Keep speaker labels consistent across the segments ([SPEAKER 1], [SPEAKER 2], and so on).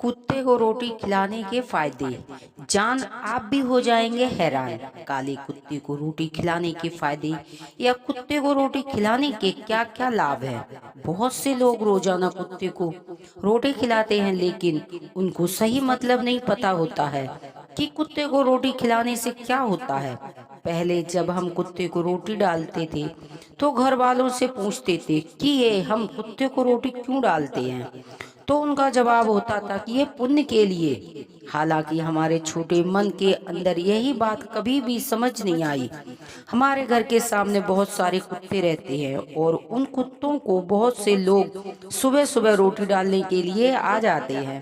[SPEAKER 1] कुत्ते को रोटी खिलाने के फायदे जान आप भी हो जाएंगे हैरान। काले कुत्ते को रोटी खिलाने के फायदे या कुत्ते को रोटी खिलाने के क्या क्या लाभ हैं। बहुत से लोग रोजाना कुत्ते को रोटी खिलाते हैं, लेकिन उनको सही मतलब नहीं पता होता है कि कुत्ते को रोटी खिलाने से क्या होता है। पहले जब हम कुत्ते को रोटी डालते थे तो घर वालों से पूछते थे कि ये हम कुत्ते को रोटी क्यों डालते हैं, तो उनका जवाब होता था कि ये पुण्य के लिए। हालांकि हमारे छोटे मन के अंदर यही बात कभी भी समझ नहीं आई। हमारे घर के सामने बहुत सारे कुत्ते रहते हैं और उन कुत्तों को बहुत से लोग सुबह सुबह रोटी डालने के लिए आ जाते हैं।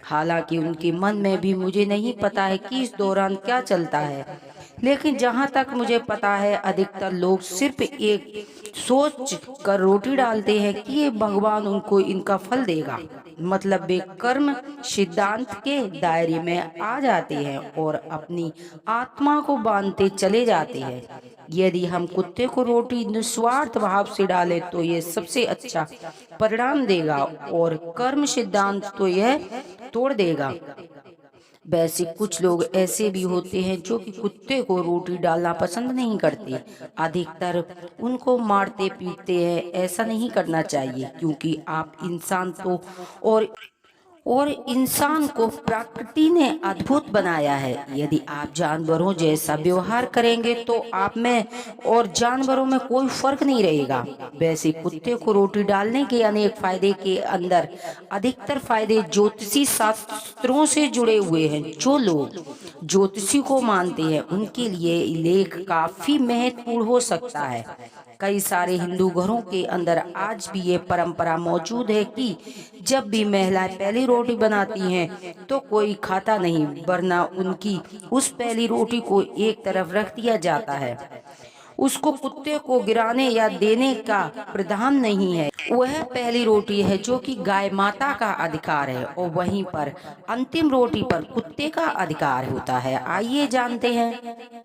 [SPEAKER 1] हालांकि उनके मन में भी मुझे नहीं पता है कि इस दौरान क्या चलता है, लेकिन जहाँ तक मुझे पता है अधिकतर लोग सिर्फ एक सोच कर रोटी डालते हैं कि ये भगवान उनको इनका फल देगा। मतलब वे कर्म सिद्धांत के दायरे में आ जाते हैं और अपनी आत्मा को बांधते चले जाते हैं। यदि हम कुत्ते को रोटी निस्वार्थ भाव से डालें तो ये सबसे अच्छा परिणाम देगा और कर्म सिद्धांत तो यह तोड़ देगा। वैसे कुछ लोग ऐसे भी होते हैं जो कि कुत्ते को रोटी डालना पसंद नहीं करते। अधिकतर उनको मारते पीटते हैं। ऐसा नहीं करना चाहिए, क्योंकि आप इंसान तो और इंसान को प्रकृति ने अद्भुत बनाया है। यदि आप जानवरों जैसा व्यवहार करेंगे तो आप में और जानवरों में कोई फर्क नहीं रहेगा। वैसे कुत्ते को रोटी डालने के अनेक फायदे के अंदर अधिकतर फायदे ज्योतिषी शास्त्रों से जुड़े हुए हैं। जो लोग ज्योतिषी को मानते हैं उनके लिए लेख काफी महत्वपूर्ण हो सकता है। कई सारे हिंदू घरों के अंदर आज भी ये परंपरा मौजूद है कि जब भी महिलाएं पहली रोटी बनाती हैं तो कोई खाता नहीं, वरना उनकी उस पहली रोटी को एक तरफ रख दिया जाता है। उसको कुत्ते को गिराने या देने का प्रावधान नहीं है। वह पहली रोटी है जो कि गाय माता का अधिकार है और वहीं पर अंतिम रोटी पर कुत्ते का अधिकार होता है। आइए जानते हैं।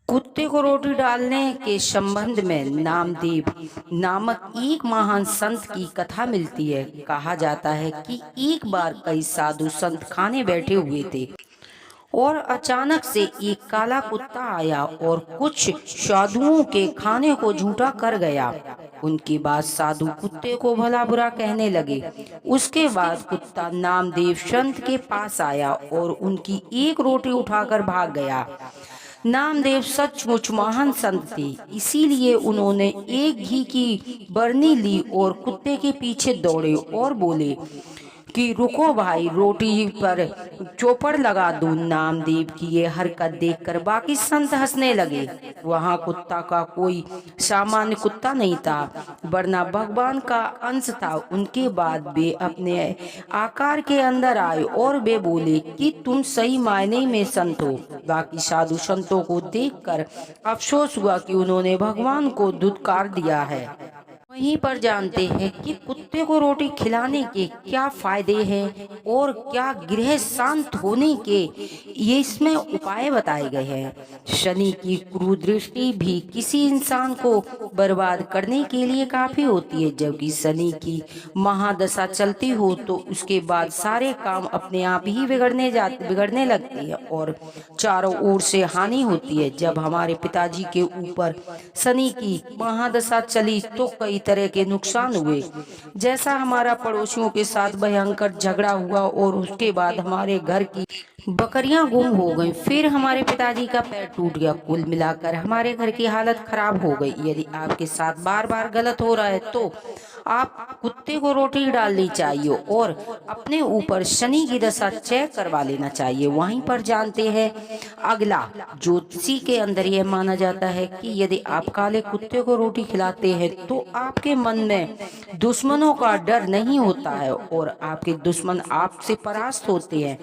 [SPEAKER 1] कुत्ते को रोटी डालने के संबंध में नामदेव नामक एक महान संत की कथा मिलती है। कहा जाता है कि एक बार कई साधु संत खाने बैठे हुए थे और अचानक से एक काला कुत्ता आया और कुछ साधुओं के खाने को झूठा कर गया। उनके बाद साधु कुत्ते को भला बुरा कहने लगे। उसके बाद कुत्ता नामदेव संत के पास आया और उनकी एक रोटी उठाकर भाग गया। नामदेव सचमुच महान संत थे, इसीलिए उन्होंने एक घी की बरनी ली और कुत्ते के पीछे दौड़े और बोले कि रुको भाई, रोटी पर चौपड़ लगा दूं। नामदेव की ये हरकत देखकर बाकी संत हंसने लगे। वहाँ कुत्ता का कोई सामान्य कुत्ता नहीं था, वरना भगवान का अंश था। उनके बाद वे अपने आकार के अंदर आए और वे बोले कि तुम सही मायने में संत हो। बाकी साधु संतों को देखकर अफसोस हुआ कि उन्होंने भगवान को धुतकार दिया है। वहीं पर जानते हैं कि कुत्ते को रोटी खिलाने के क्या फायदे हैं और क्या गृह शांत होने के ये इसमें उपाय बताए गए हैं। शनि की कुदृष्टि भी किसी इंसान को बर्बाद करने के लिए काफी होती है। जबकि शनि की महादशा चलती हो तो उसके बाद सारे काम अपने आप ही बिगड़ने लगते हैं और चारों ओर से हानि होती है। जब हमारे पिताजी के ऊपर शनि की महादशा चली तो कई तरह के नुकसान हुए। जैसा हमारा पड़ोसियों के साथ भयंकर झगड़ा हुआ और उसके बाद हमारे घर की बकरियां गुम हो गईं। फिर हमारे पिताजी का पैर टूट गया। कुल मिलाकर हमारे घर की हालत खराब हो गई। यदि आपके साथ बार बार गलत हो रहा है तो आप कुत्ते को रोटी डालनी चाहिए और अपने ऊपर शनि की दशा चेक करवा लेना चाहिए। वहीं पर जानते हैं अगला, ज्योतिषी के अंदर यह माना जाता है कि यदि आप काले कुत्ते को रोटी खिलाते हैं तो आपके मन में दुश्मनों का डर नहीं होता है और आपके दुश्मन आपसे परास्त होते हैं।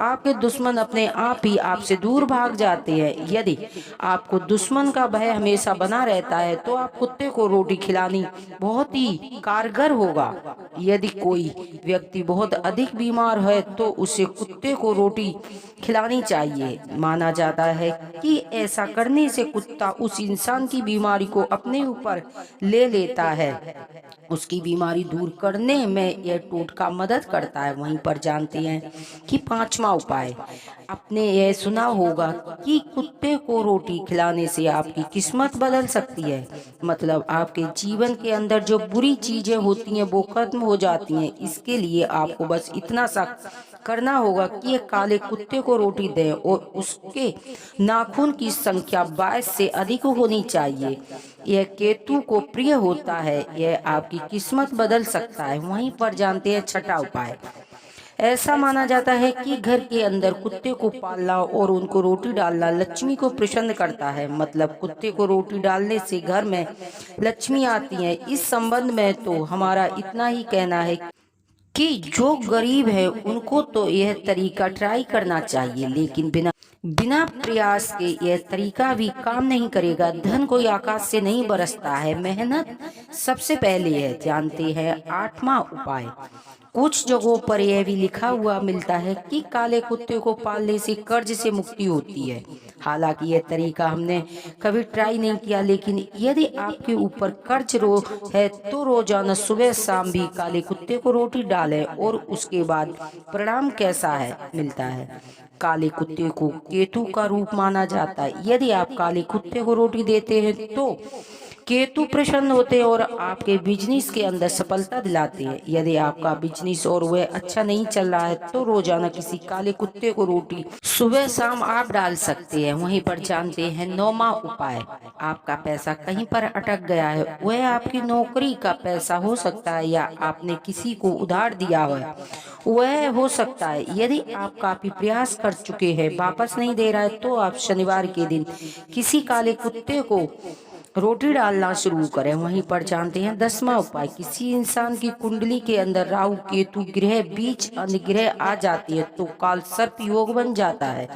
[SPEAKER 1] आपके दुश्मन अपने आप ही आपसे दूर भाग जाते हैं। यदि आपको दुश्मन का भय हमेशा बना रहता है तो आप कुत्ते को रोटी खिलानी बहुत ही कारगर होगा। यदि कोई व्यक्ति बहुत अधिक बीमार है तो उसे कुत्ते को रोटी खिलानी चाहिए। माना जाता है कि ऐसा करने से कुत्ता उस इंसान की बीमारी को अपने ऊपर ले लेता है, उसकी बीमारी दूर करने में यह टोटका मदद करता है। वहीं पर जानते हैं कि पांचवा उपाय, आपने यह सुना होगा कि कुत्ते को रोटी खिलाने से आपकी किस्मत बदल सकती है। मतलब आपके जीवन के अंदर जो बुरी चीजें होती हैं वो खत्म हो जाती हैं। इसके लिए आपको बस इतना सा करना होगा कि एक काले कुत्ते को रोटी दें और उसके नाखून की संख्या 22 से अधिक होनी चाहिए। यह केतु को प्रिय होता है, यह आपकी किस्मत बदल सकता है। वहीं पर जानते हैं छठा उपाय, ऐसा माना जाता है कि घर के अंदर कुत्ते को पालना और उनको रोटी डालना लक्ष्मी को प्रसन्न करता है। मतलब कुत्ते को रोटी डालने से घर में लक्ष्मी आती है। इस संबंध में तो हमारा इतना ही कहना है कि जो गरीब है उनको तो यह तरीका ट्राई करना चाहिए, लेकिन बिना बिना प्रयास के यह तरीका भी काम नहीं करेगा। धन कोई आकाश से नहीं बरसता है, मेहनत सबसे पहले है। जानते हैं आठवां उपाय, कुछ जगहों पर यह भी लिखा हुआ मिलता है कि काले कुत्ते को पालने से कर्ज से मुक्ति होती है। हालांकि यह तरीका हमने कभी ट्राई नहीं किया, लेकिन यदि आपके ऊपर कर्ज है तो रोजाना सुबह शाम भी काले कुत्ते को रोटी डालें और उसके बाद परिणाम कैसा है मिलता है। काले कुत्ते को केतु का रूप माना जाता है। यदि आप काले कुत्ते को रोटी देते हैं तो केतु प्रसन्न होते हैं और आपके बिजनेस के अंदर सफलता दिलाते हैं। यदि आपका बिजनेस और वह अच्छा नहीं चल रहा है तो रोजाना किसी काले कुत्ते को रोटी सुबह शाम आप डाल सकते हैं। वहीं पर जानते हैं नौवां उपाय, आपका पैसा कहीं पर अटक गया है, वह आपकी नौकरी का पैसा हो सकता है या आपने किसी को उधार दिया है वह हो सकता है। यदि आप काफी प्रयास कर चुके हैं वापस नहीं दे रहा है तो आप शनिवार के दिन किसी काले कुत्ते को रोटी डालना शुरू करें। वहीं पर जानते हैं 10वां उपाय, किसी इंसान की कुंडली के अंदर राहु केतु ग्रह बीच अनुग्रह आ जाती है तो काल सर्प योग बन जाता है।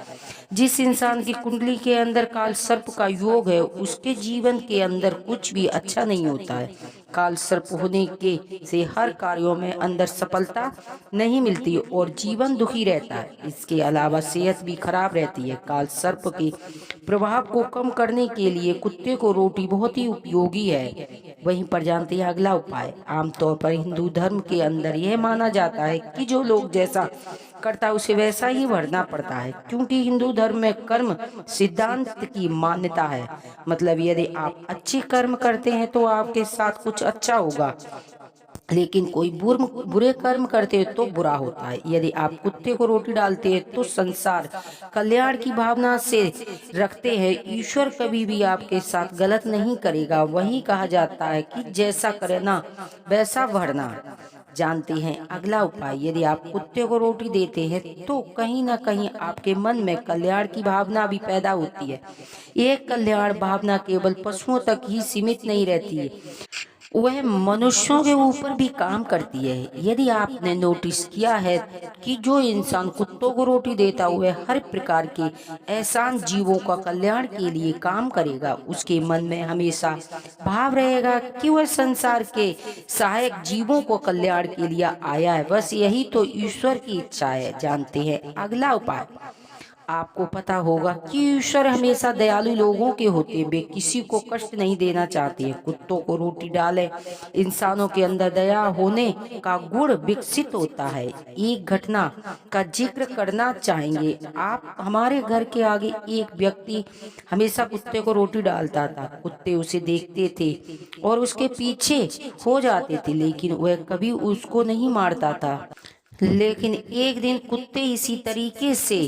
[SPEAKER 1] जिस इंसान की कुंडली के अंदर काल सर्प का योग है उसके जीवन के अंदर कुछ भी अच्छा नहीं होता है। काल सर्प होने के से हर कार्यों में अंदर सफलता नहीं मिलती और जीवन दुखी रहता है। इसके अलावा सेहत भी खराब रहती है। काल सर्प के प्रभाव को कम करने के लिए कुत्ते को रोटी बहुत ही उपयोगी है। वहीं पर जानते हैं अगला उपाय, आमतौर पर हिंदू धर्म के अंदर यह माना जाता है कि जो लोग जैसा करता है उसे वैसा ही भरना पड़ता है, क्योंकि हिंदू धर्म में कर्म सिद्धांत की मान्यता है। मतलब यदि आप अच्छे कर्म करते हैं तो आपके साथ कुछ अच्छा होगा, लेकिन कोई बुरे कर्म करते हैं तो बुरा होता है। यदि आप कुत्ते को रोटी डालते हैं तो संसार कल्याण की भावना से रखते हैं, ईश्वर कभी भी आपके साथ गलत नहीं करेगा। वही कहा जाता है कि जैसा करना वैसा भरना। जानते हैं अगला उपाय, यदि आप कुत्ते को रोटी देते हैं तो कहीं ना कहीं आपके मन में कल्याण की भावना भी पैदा होती है। ये कल्याण भावना केवल पशुओं तक ही सीमित नहीं रहती है, वह मनुष्यों के ऊपर भी काम करती है। यदि आपने नोटिस किया है कि जो इंसान कुत्तों को रोटी देता हुआ हर प्रकार के एहसान जीवों का कल्याण के लिए काम करेगा, उसके मन में हमेशा भाव रहेगा कि वह संसार के सहायक जीवों को कल्याण के लिए आया है। बस यही तो ईश्वर की इच्छा है। जानते हैं अगला उपाय, आपको पता होगा कि ईश्वर हमेशा दयालु लोगों के होते हैं, वे किसी को कष्ट नहीं देना चाहते हैं। कुत्तों को रोटी डालें, इंसानों के अंदर दया होने का गुण विकसित होता है। एक घटना का जिक्र करना चाहेंगे आप, हमारे घर के आगे एक व्यक्ति हमेशा कुत्ते को रोटी डालता था। कुत्ते उसे देखते थे और उसके पीछे हो जाते थे, लेकिन वह कभी उसको नहीं मारता था। लेकिन एक दिन कुत्ते इसी तरीके से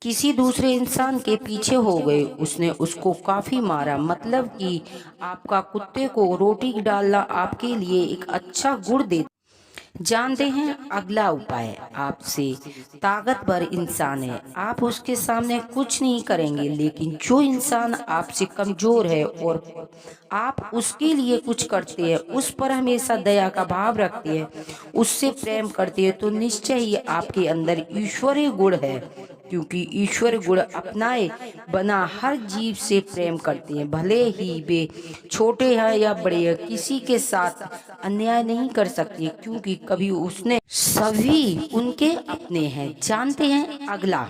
[SPEAKER 1] किसी दूसरे इंसान के पीछे हो गए, उसने उसको काफी मारा। मतलब कि आपका कुत्ते को रोटी डालना आपके लिए एक अच्छा गुण दे। जानते हैं अगला उपाय, आपसे ताकतवर इंसान है, आप उसके सामने कुछ नहीं करेंगे, लेकिन जो इंसान आपसे कमजोर है और आप उसके लिए कुछ करते हैं, उस पर हमेशा दया का भाव रखते हैं, उससे प्रेम करते हैं, तो निश्चय ही आपके अंदर ईश्वरीय गुण है क्योंकि ईश्वर गुण अपनाए बना हर जीव से प्रेम करते हैं, भले ही वे छोटे हैं या बड़े हैं। किसी के साथ अन्याय नहीं कर सकते क्योंकि कभी उसने सभी उनके अपने हैं। जानते हैं अगला,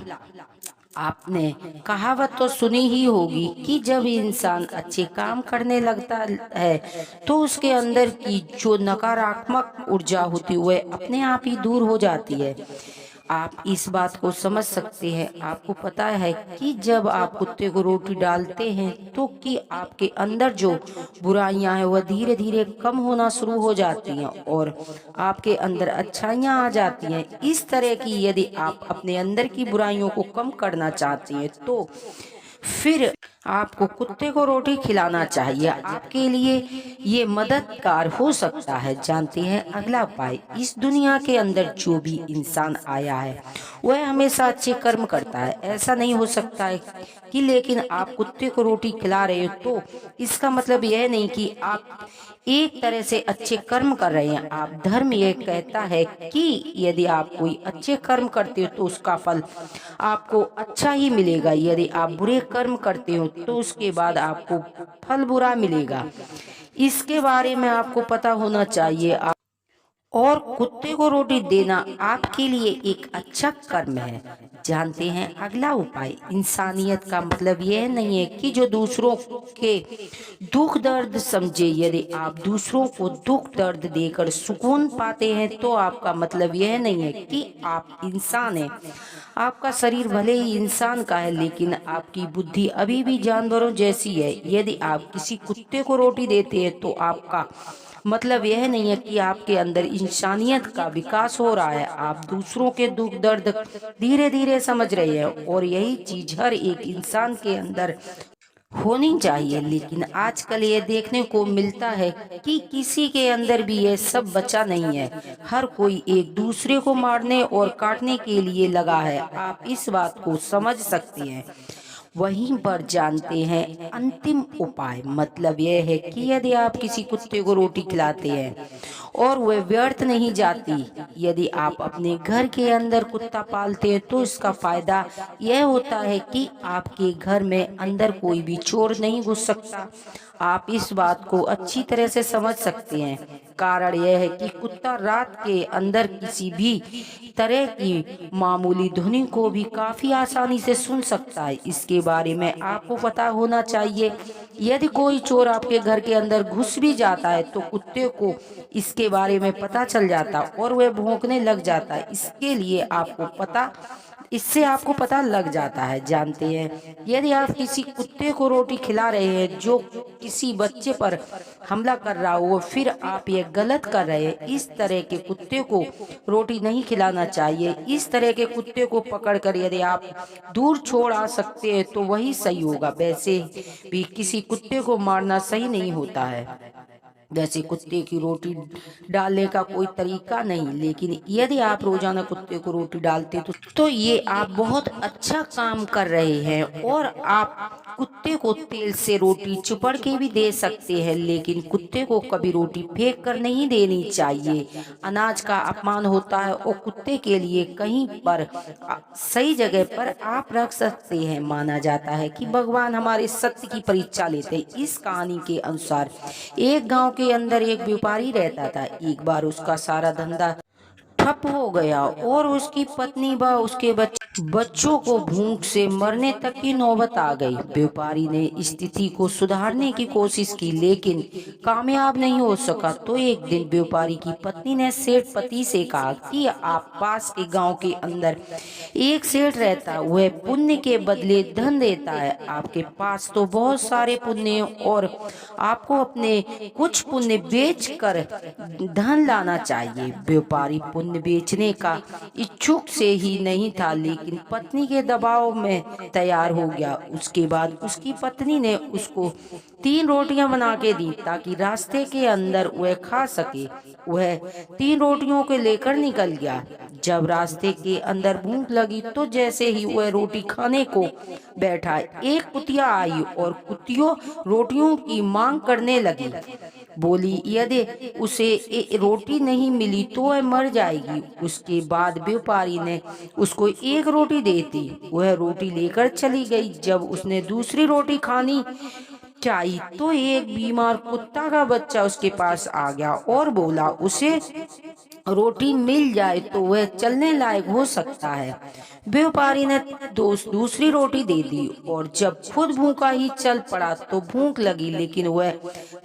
[SPEAKER 1] आपने कहावत तो सुनी ही होगी कि जब इंसान अच्छे काम करने लगता है तो उसके अंदर की जो नकारात्मक ऊर्जा होती है वह अपने आप ही दूर हो जाती है। आप इस बात को समझ सकते हैं। आपको पता है कि जब आप कुत्ते को रोटी डालते हैं तो कि आपके अंदर जो बुराइयां हैं वह धीरे धीरे कम होना शुरू हो जाती हैं और आपके अंदर अच्छाइयां आ जाती हैं। इस तरह की यदि आप अपने अंदर की बुराइयों को कम करना चाहते हैं तो फिर आपको कुत्ते को रोटी खिलाना चाहिए। आपके लिए ये मददगार हो सकता है। जानते हैं अगला उपाय, इस दुनिया के अंदर जो भी इंसान आया है वह हमेशा अच्छे कर्म करता है। ऐसा नहीं हो सकता है कि लेकिन आप कुत्ते को रोटी खिला रहे हो तो इसका मतलब यह नहीं कि आप एक तरह से अच्छे कर्म कर रहे हैं। आप धर्म यह कहता है कि यदि आप कोई अच्छे कर्म करते हो तो उसका फल आपको अच्छा ही मिलेगा। यदि आप बुरे कर्म करते हो तो उसके बाद आपको फल बुरा मिलेगा। इसके बारे में आपको पता होना चाहिए। और कुत्ते को रोटी देना आपके लिए एक अच्छा कर्म है। जानते हैं अगला उपाय, इंसानियत का मतलब यह नहीं है कि जो दूसरों के दुख दर्द समझे। यदि आप दूसरों को दुख दर्द देकर सुकून पाते हैं तो आपका मतलब यह नहीं है कि आप इंसान हैं। आपका शरीर भले ही इंसान का है लेकिन आपकी बुद्धि अभी भी जानवरों जैसी है। यदि आप किसी कुत्ते को रोटी देते हैं तो आपका मतलब यह नहीं है कि आपके अंदर इंसानियत का विकास हो रहा है। आप दूसरों के दुख दर्द धीरे धीरे समझ रहे हैं और यही चीज हर एक इंसान के अंदर होनी चाहिए। लेकिन आजकल ये देखने को मिलता है कि किसी के अंदर भी ये सब बचा नहीं है। हर कोई एक दूसरे को मारने और काटने के लिए लगा है। आप इस बात को समझ सकते हैं। वहीं पर जानते हैं अंतिम उपाय, मतलब यह है कि यदि आप किसी कुत्ते को रोटी खिलाते हैं और वह व्यर्थ नहीं जाती। यदि आप अपने घर के अंदर कुत्ता पालते हैं तो इसका फायदा यह होता है कि आपके घर में अंदर कोई भी चोर नहीं घुस सकता। आप इस बात को अच्छी तरह से समझ सकते हैं। कारण यह है कि कुत्ता रात के अंदर किसी भी तरह की मामूली ध्वनि को भी काफी आसानी से सुन सकता है। इसके बारे में आपको पता होना चाहिए। यदि कोई चोर आपके घर के अंदर घुस भी जाता है तो कुत्ते को इसके बारे में पता चल जाता और वह भौंकने लग जाता है। इससे आपको पता लग जाता है। जानते हैं यदि आप किसी कुत्ते को रोटी खिला रहे हैं जो किसी बच्चे पर हमला कर रहा हो फिर आप ये गलत कर रहे हैं। इस तरह के कुत्ते को रोटी नहीं खिलाना चाहिए। इस तरह के कुत्ते को पकड़कर यदि आप दूर छोड़ आ सकते हैं तो वही सही होगा। वैसे भी किसी कुत्ते को मारना सही नहीं होता है। वैसे कुत्ते की रोटी डालने का कोई तरीका नहीं, लेकिन यदि आप रोजाना कुत्ते को रोटी डालते तो ये आप बहुत अच्छा काम कर रहे हैं। और आप कुत्ते को तेल से रोटी चुपड़ के भी दे सकते हैं, लेकिन कुत्ते को कभी रोटी फेंक कर नहीं देनी चाहिए। अनाज का अपमान होता है और कुत्ते के लिए कहीं पर सही जगह पर आप रख सकते हैं। माना जाता है कि भगवान हमारे सत्य की परीक्षा लेते हैं। इस कहानी के अनुसार एक गांव के अंदर एक व्यापारी रहता था। एक बार उसका सारा धंधा ठप हो गया और उसकी पत्नी व उसके बच्चों को भूख से मरने तक की नौबत आ गई। व्यापारी ने स्थिति को सुधारने की कोशिश की लेकिन कामयाब नहीं हो सका। तो एक दिन व्यापारी की पत्नी ने सेठ पति से कहा कि आप पास के गांव के अंदर एक सेठ रहता है, वह पुण्य के बदले धन देता है। आपके पास तो बहुत सारे पुण्य और आपको अपने कुछ पुण्य बेच कर धन लाना चाहिए। व्यापारी पुण्य बेचने का इच्छुक से ही नहीं था लेकिन पत्नी के दबाव में तैयार हो गया। उसके बाद उसकी पत्नी ने उसको 3 रोटियां बना के दी ताकि रास्ते के अंदर वह खा सके। वह 3 रोटियों को लेकर निकल गया। जब रास्ते के अंदर भूख लगी तो जैसे ही वह रोटी खाने को बैठा एक कुतिया आई और कुतियों रोटियों की मांग करने लगी। बोली यदि उसे रोटी नहीं मिली तो वह मर जाएगी। उसके बाद व्यापारी ने उसको एक रोटी दे दी। वह रोटी लेकर चली गई। जब उसने दूसरी रोटी खानी चाहिए तो एक बीमार कुत्ता का बच्चा उसके पास आ गया और बोला उसे रोटी मिल जाए तो वह चलने लायक हो सकता है। व्यापारी ने दूसरी रोटी दे दी और जब खुद भूखा ही चल पड़ा तो भूख लगी, लेकिन वह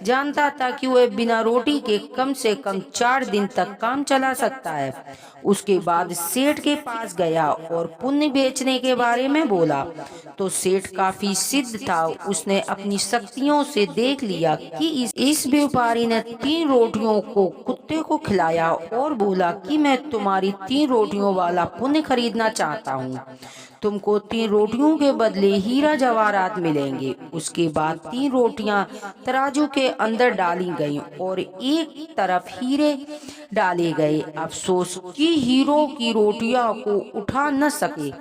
[SPEAKER 1] जानता था कि वह बिना रोटी के कम से कम 4 दिन तक काम चला सकता है। उसके बाद सेठ के पास गया और पुण्य बेचने के बारे में बोला तो सेठ काफी सिद्ध था। उसने अपनी शक्तियों से देख लिया कि इस व्यापारी ने 3 रोटियों को कुत्ते को खिलाया और बोला कि मैं तुम्हारी 3 रोटियों वाला पुण्य खरीदना चाहता हूँ। तुमको 3 रोटियों के बदले हीरा जवाहरात मिलेंगे। उसके बाद 3 रोटियां तराजू के अंदर डाली गईं और एक तरफ हीरे डाले गए। अफसोस कि हीरो की रोटियां को उठा न सके।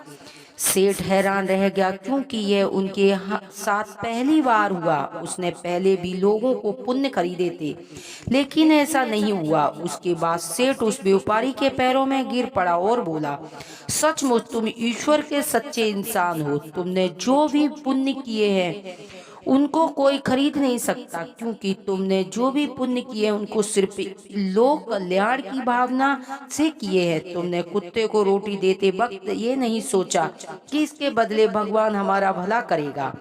[SPEAKER 1] सेठ हैरान रह गया क्योंकि यह उनके साथ पहली बार हुआ। उसने पहले भी लोगों को पुण्य खरीदे थे लेकिन ऐसा नहीं हुआ। उसके बाद सेठ उस व्यापारी के पैरों में गिर पड़ा और बोला, सचमुच तुम ईश्वर के सच्चे इंसान हो। तुमने जो भी पुण्य किए हैं उनको कोई खरीद नहीं सकता, क्योंकि तुमने जो भी पुण्य किए उनको सिर्फ लोक कल्याण की भावना से किए हैं। तुमने कुत्ते को रोटी देते वक्त ये नहीं सोचा कि इसके बदले भगवान हमारा भला करेगा,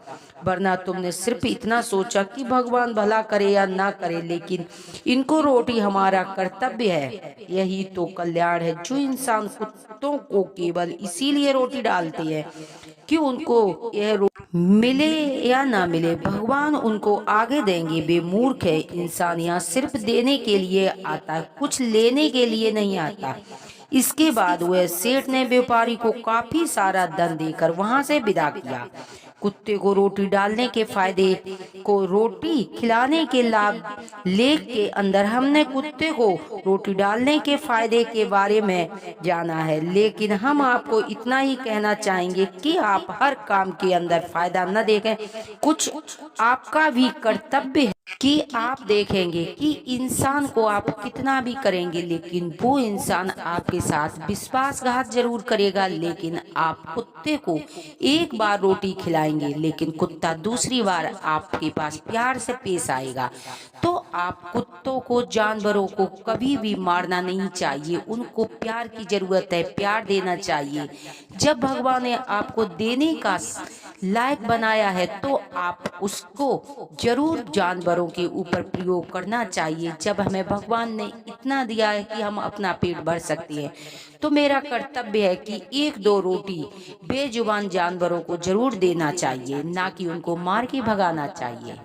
[SPEAKER 1] वरना तुमने सिर्फ इतना सोचा कि भगवान भला करे या ना करे, लेकिन इनको रोटी हमारा कर्तव्य है। यही तो कल्याण है जो इंसान कुत्तों को केवल इसीलिए रोटी डालते हैं कि उनको यह मिले या ना मिले, भगवान उनको आगे देंगे। वे मूर्ख है। इंसान यहाँ सिर्फ देने के लिए आता है, कुछ लेने के लिए नहीं आता। इसके बाद वह सेठ ने व्यापारी को काफी सारा धन देकर वहां से विदा किया। कुत्ते को रोटी डालने के फायदे को रोटी खिलाने के लाभ लेख के अंदर हमने कुत्ते को रोटी डालने के फायदे के बारे में जाना है, लेकिन हम आपको इतना ही कहना चाहेंगे कि आप हर काम के अंदर फायदा न देखें। कुछ आपका भी कर्तव्य है कि आप देखेंगे कि इंसान को आप कितना भी करेंगे, लेकिन वो इंसान आपके साथ विश्वासघात जरूर करेगा। लेकिन आप कुत्ते को एक बार रोटी खिलाएंगे, लेकिन कुत्ता दूसरी बार आपके पास प्यार से पेश आएगा। तो आप कुत्तों को, जानवरों को कभी भी मारना नहीं चाहिए। उनको प्यार की जरूरत है, प्यार देना चाहिए। जब भगवान ने आपको देने का लायक बनाया है तो आप उसको जरूर जानवरों के ऊपर प्रयोग करना चाहिए। जब हमें भगवान ने इतना दिया है कि हम अपना पेट भर सकते हैं, तो मेरा कर्तव्य है कि 1-2 रोटी बेजुबान जानवरों को जरूर देना चाहिए, ना कि उनको मार के भगाना चाहिए।